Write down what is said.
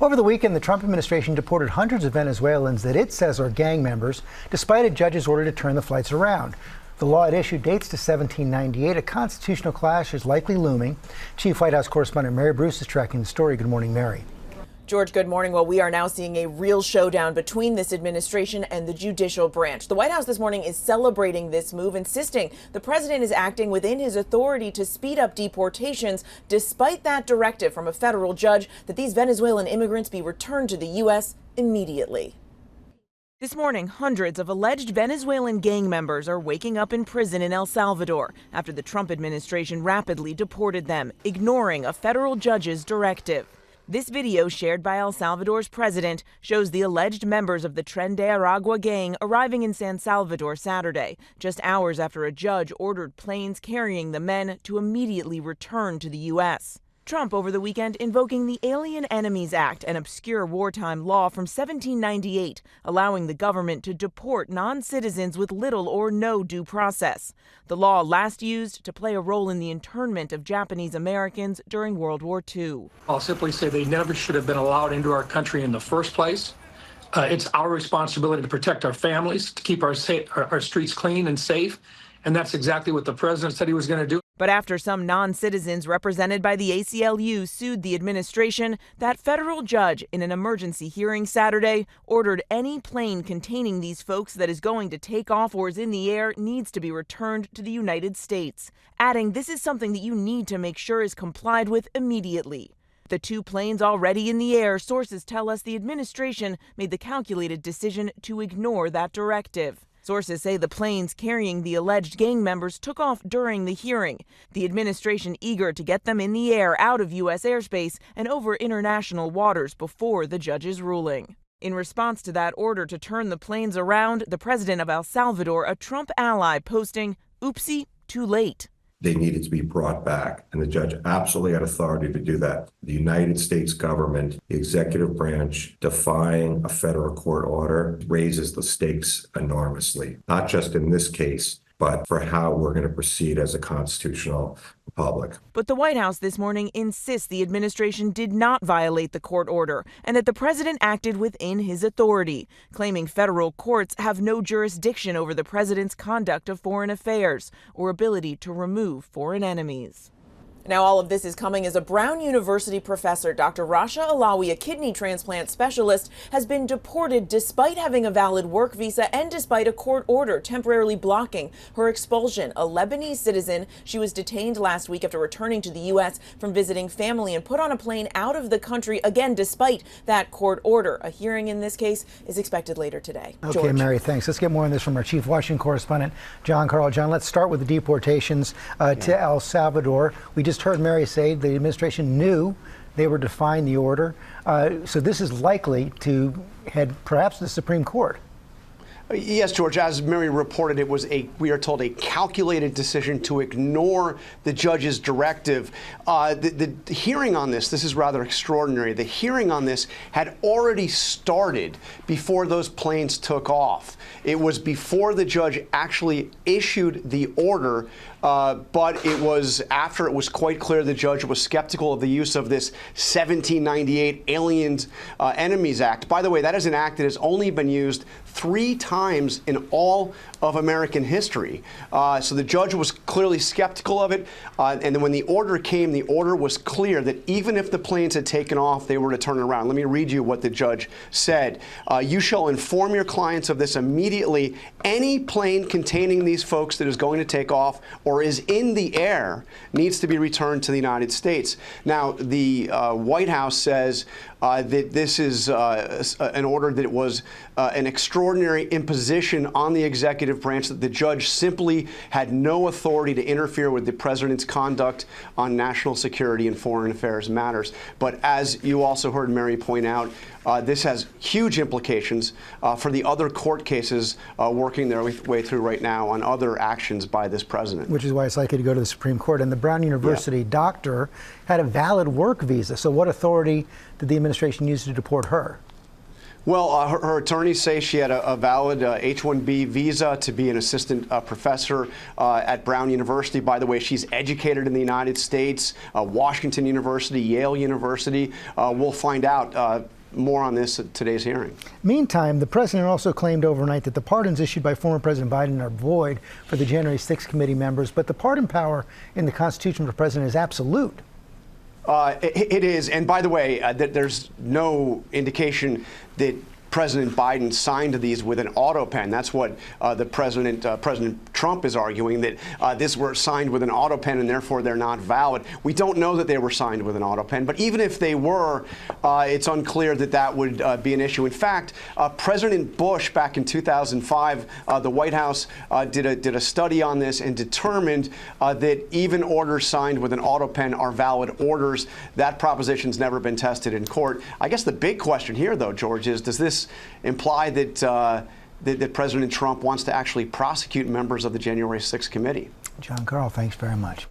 Over the weekend, the Trump administration deported hundreds of Venezuelans that it says are gang members, despite a judge's order to turn the flights around. The law at issue dates to 1798. A constitutional clash is likely looming. Chief White House correspondent Mary Bruce is tracking the story. Good morning, Mary. George, good morning. Well, we are now seeing a real showdown between this administration and the judicial branch. The White House this morning is celebrating this move, insisting the president is acting within his authority to speed up deportations, despite that directive from a federal judge that these Venezuelan immigrants be returned to the U.S. immediately. This morning, hundreds of alleged Venezuelan gang members are waking up in prison in El Salvador after the Trump administration rapidly deported them, ignoring a federal judge's directive. This video, shared by El Salvador's president, shows the alleged members of the Tren de Aragua gang arriving in San Salvador Saturday, just hours after a judge ordered planes carrying the men to immediately return to the U.S. Trump over the weekend invoking the Alien Enemies Act, an obscure wartime law from 1798, allowing the government to deport non-citizens with little or no due process. The law last used to play a role in the internment of Japanese Americans during World War II. I'll simply say they never should have been allowed into our country in the first place. It's our responsibility to protect our families, to keep our streets clean and safe, and that's exactly what the president said he was going to do. But after some non-citizens represented by the ACLU sued the administration, that federal judge, in an emergency hearing Saturday, ordered any plane containing these folks that is going to take off or is in the air needs to be returned to the United States, adding this is something that you need to make sure is complied with immediately. The two planes already in the air, sources tell us the administration made the calculated decision to ignore that directive. Sources say the planes carrying the alleged gang members took off during the hearing, the administration eager to get them in the air out of U.S. airspace and over international waters before the judge's ruling. In response to that order to turn the planes around, the president of El Salvador, a Trump ally, posting, "Oopsie, too late." They needed to be brought back, and the judge absolutely had authority to do that. The United States government, the executive branch, defying a federal court order raises the stakes enormously, not just in this case, but for how we're going to proceed as a constitutional republic. But the White House this morning insists the administration did not violate the court order and that the president acted within his authority, claiming federal courts have no jurisdiction over the president's conduct of foreign affairs or ability to remove foreign enemies. Now, all of this is coming as a Brown University professor, Dr. Rasha Alawi, a kidney transplant specialist, has been deported despite having a valid work visa and despite a court order temporarily blocking her expulsion. A Lebanese citizen, she was detained last week after returning to the U.S. from visiting family and put on a plane out of the country, again, despite that court order. A hearing in this case is expected later today. Okay, George. Mary, thanks. Let's get more on this from our chief Washington correspondent, John Carl. John, let's start with the deportations to El Salvador. We just heard Mary say the administration knew they were defying the order. So this is likely to head perhaps to the Supreme Court. Yes, George, as Mary reported, it was we are told, a calculated decision to ignore the judge's directive. The hearing on this is rather extraordinary. The hearing on this had already started before those planes took off. It was before the judge actually issued the order, but it was after it was quite clear the judge was skeptical of the use of this 1798 Alien Enemies Act. By the way, that is an act that has only been used 3 times in all of American history. So the judge was clearly skeptical of it. And then when the order came, the order was clear that even if the planes had taken off, they were to turn around. Let me read you what the judge said. You shall inform your clients of this immediately. Any plane containing these folks that is going to take off or is in the air needs to be returned to the United States. Now, the White House says that this is an order that was an extraordinary imposition on the executive branch, that the judge simply had no authority to interfere with the president's conduct on national security and foreign affairs matters. But as you also heard Mary point out, this has huge implications for the other court cases working their way through right now on other actions by this president. Which is why it's likely to go to the Supreme Court. And the Brown University doctor had a valid work visa. So what authority did the administration use to deport her? Well, her attorneys say she had a valid H-1B visa to be an assistant professor at Brown University. By the way, she's educated in the United States, Washington University, Yale University. We'll find out more on this at today's hearing. Meantime, the president also claimed overnight that the pardons issued by former President Biden are void for the January 6th committee members, but the pardon power in the Constitution for the president is absolute. It is, and by the way, there's no indication that President Biden signed these with an auto pen. That's what President Trump is arguing, that these were signed with an auto pen and therefore they're not valid. We don't know that they were signed with an auto pen, but even if they were, it's unclear that that would be an issue. In fact, President Bush back in 2005, the White House did a study on this and determined that even orders signed with an auto pen are valid orders. That proposition's never been tested in court. I guess the big question here, though, George, is does this imply that that President Trump wants to actually prosecute members of the January 6th committee? John Carl, thanks very much.